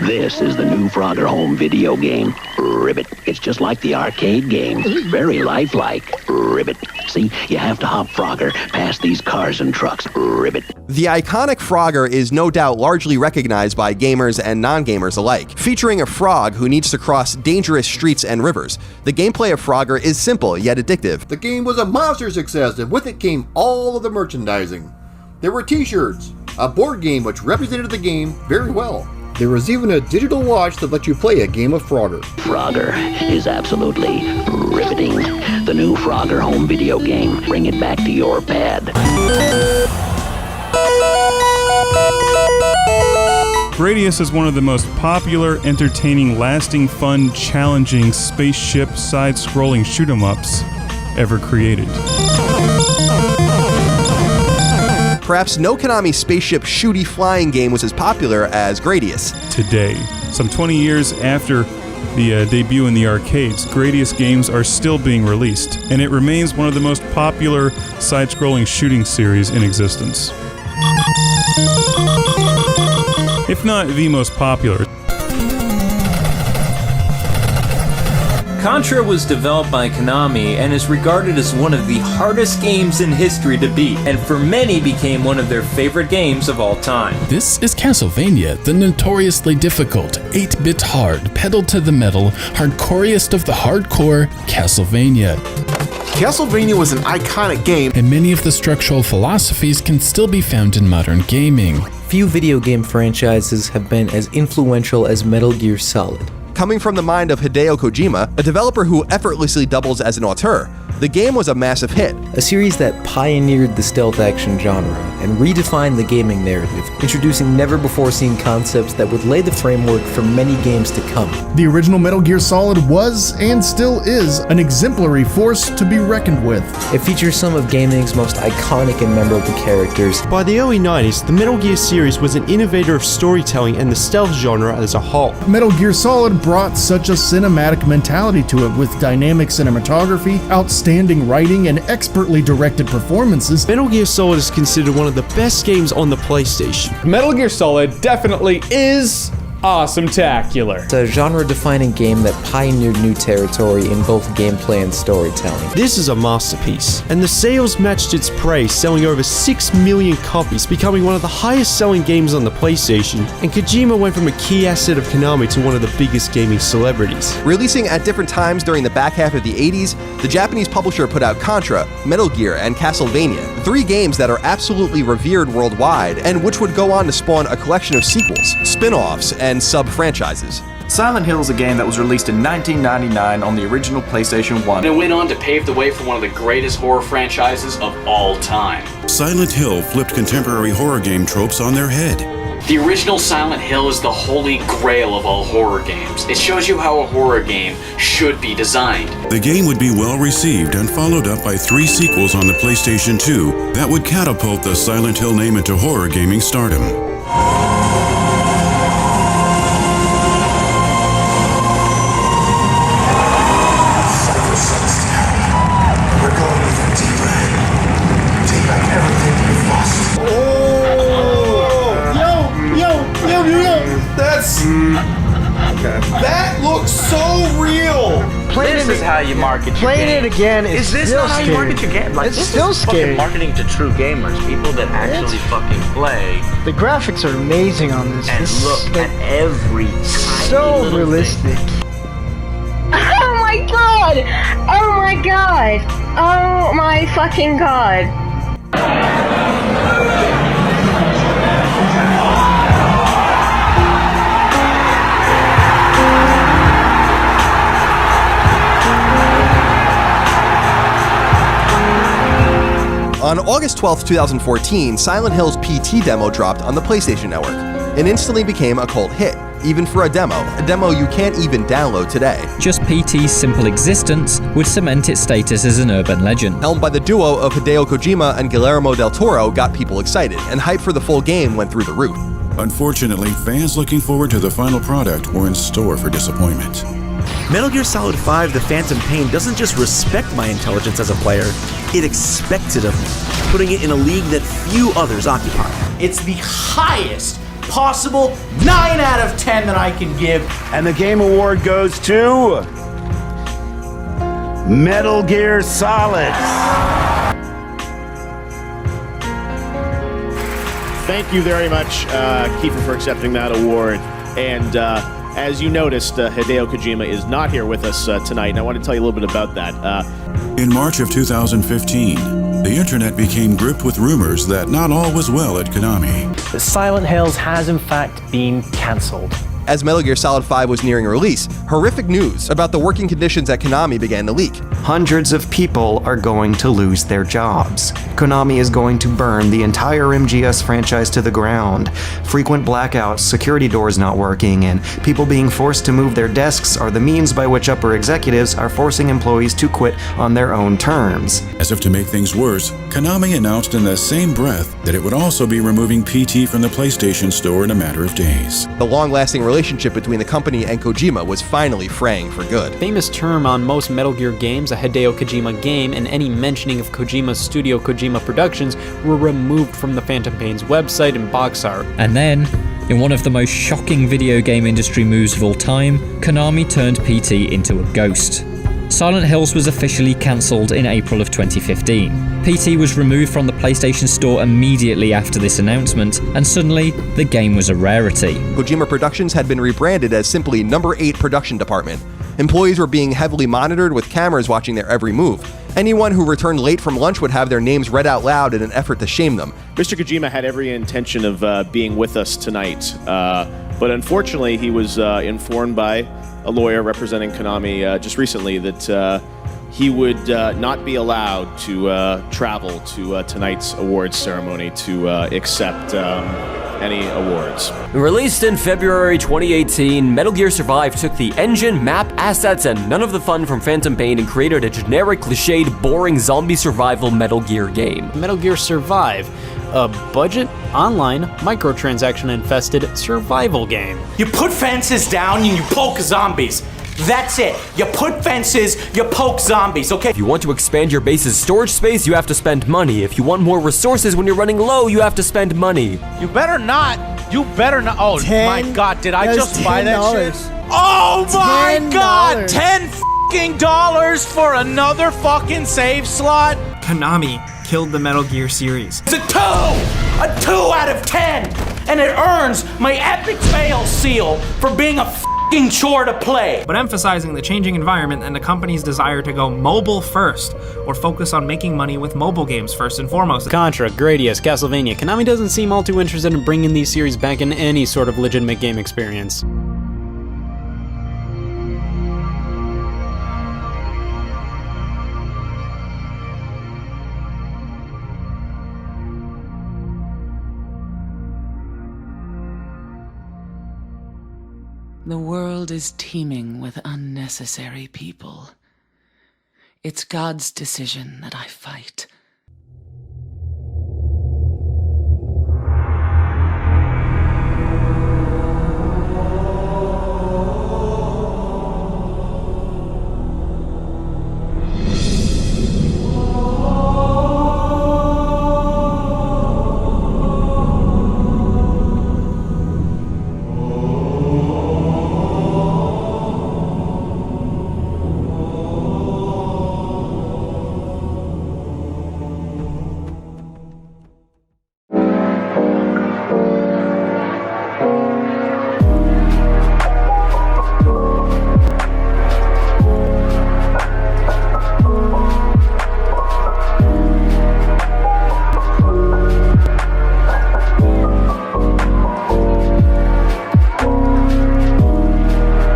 This is the new Frogger home video game, Ribbit. It's just like the arcade game, very lifelike, Ribbit. See, you have to hop Frogger past these cars and trucks, Ribbit. The iconic Frogger is no doubt largely recognized by gamers and non-gamers alike, featuring a frog who needs to cross dangerous streets and rivers. The gameplay of Frogger is simple yet addictive. The game was a monster success, and with it came all of the merchandising. There were t-shirts, a board game which represented the game very well. There was even a digital watch that let you play a game of Frogger. Frogger is absolutely riveting. The new Frogger home video game. Bring it back to your pad. Gradius is one of the most popular, entertaining, lasting, fun, challenging spaceship side-scrolling shoot-'em-ups ever created. Perhaps no Konami spaceship shooty flying game was as popular as Gradius. Today, some 20 years after the debut in the arcades, Gradius games are still being released, and it remains one of the most popular side-scrolling shooting series in existence. If not the most popular. Contra was developed by Konami and is regarded as one of the hardest games in history to beat, and for many became one of their favorite games of all time. This is Castlevania, the notoriously difficult, 8-bit hard, pedal-to-the-metal, hardcoreiest of the hardcore Castlevania. Castlevania was an iconic game, and many of the structural philosophies can still be found in modern gaming. Few video game franchises have been as influential as Metal Gear Solid. Coming from the mind of Hideo Kojima, a developer who effortlessly doubles as an auteur, the game was a massive hit. A series that pioneered the stealth action genre and redefined the gaming narrative, introducing never-before-seen concepts that would lay the framework for many games to come. The original Metal Gear Solid was, and still is, an exemplary force to be reckoned with. It features some of gaming's most iconic and memorable characters. By the early 90s, the Metal Gear series was an innovator of storytelling and the stealth genre as a whole. Metal Gear Solid brought such a cinematic mentality to it, with dynamic cinematography, outstanding writing, and expertly directed performances. Metal Gear Solid is considered one of the best games on the PlayStation. Metal Gear Solid definitely is awesome-tacular. It's a genre-defining game that pioneered new territory in both gameplay and storytelling. This is a masterpiece, and the sales matched its praise, selling over 6 million copies, becoming one of the highest-selling games on the PlayStation, and Kojima went from a key asset of Konami to one of the biggest gaming celebrities. Releasing at different times during the back half of the 80s, the Japanese publisher put out Contra, Metal Gear, and Castlevania, 3 games that are absolutely revered worldwide, and which would go on to spawn a collection of sequels, spin-offs, and sub-franchises. Silent Hill is a game that was released in 1999 on the original PlayStation 1. And it went on to pave the way for one of the greatest horror franchises of all time. Silent Hill flipped contemporary horror game tropes on their head. The original Silent Hill is the holy grail of all horror games. It shows you how a horror game should be designed. The game would be well received and followed up by 3 sequels on the PlayStation 2 that would catapult the Silent Hill name into horror gaming stardom. That looks so real! This is how you market your Playing game. it again is this still not how scary. you market your game? Like, It's this still is scary. fucking marketing to true gamers, people that actually fucking play. The graphics are amazing on this. And this look at every so realistic. Oh my god! Oh my god! Oh my fucking god! On August 12, 2014, Silent Hill's PT demo dropped on the PlayStation Network and instantly became a cult hit, even for a demo you can't even download today. Just PT's simple existence would cement its status as an urban legend. Helmed by the duo of Hideo Kojima and Guillermo del Toro got people excited, and hype for the full game went through the roof. Unfortunately, fans looking forward to the final product were in store for disappointment. Metal Gear Solid 5: The Phantom Pain doesn't just respect my intelligence as a player, it expects it of me, putting it in a league that few others occupy. It's the highest possible 9 out of 10 that I can give. And the Game Award goes to Metal Gear Solid. Thank you very much, Kiefer, for accepting that award. And as you noticed, Hideo Kojima is not here with us tonight, and I want to tell you a little bit about that. In March of 2015, the internet became gripped with rumors that not all was well at Konami. But Silent Hills has in fact been cancelled. As Metal Gear Solid 5 was nearing release, horrific news about the working conditions at Konami began to leak. Hundreds of people are going to lose their jobs. Konami is going to burn the entire MGS franchise to the ground. Frequent blackouts, security doors not working, and people being forced to move their desks are the means by which upper executives are forcing employees to quit on their own terms. As if to make things worse, Konami announced in the same breath that it would also be removing PT from the PlayStation Store in a matter of days. The long-lasting relationship between the company and Kojima was finally fraying for good. Famous term on most Metal Gear games, a Hideo Kojima game, and any mentioning of Kojima's studio Kojima Productions were removed from the Phantom Pain's website and box art. And then, in one of the most shocking video game industry moves of all time, Konami turned PT into a ghost. Silent Hills was officially cancelled in April of 2015. PT was removed from the PlayStation Store immediately after this announcement, and suddenly, the game was a rarity. Kojima Productions had been rebranded as simply Number 8 Production Department. Employees were being heavily monitored with cameras watching their every move. Anyone who returned late from lunch would have their names read out loud in an effort to shame them. Mr. Kojima had every intention of being with us tonight, but unfortunately he was informed by a lawyer representing Konami just recently that he would not be allowed to travel to tonight's awards ceremony to accept any awards. Released in February 2018, Metal Gear Survive took the engine, map, assets, and none of the fun from Phantom Pain and created a generic, cliched, boring zombie survival Metal Gear game. Metal Gear Survive, a budget, online, microtransaction-infested survival game. You put fences down and you poke zombies. That's it. You put fences, you poke zombies, okay? If you want to expand your base's storage space, you have to spend money. If you want more resources when you're running low, you have to spend money. You better not. Oh my god, did I just buy that shit? Oh my god! $10 for another fucking save slot? Konami killed the Metal Gear series. It's a 2! A 2 out of 10! And it earns my epic fail seal for being a fucking chore to play. But emphasizing the changing environment and the company's desire to go mobile first, or focus on making money with mobile games first and foremost. Contra, Gradius, Castlevania, Konami doesn't seem all too interested in bringing these series back in any sort of legitimate game experience. The world is teeming with unnecessary people. It's God's decision that I fight.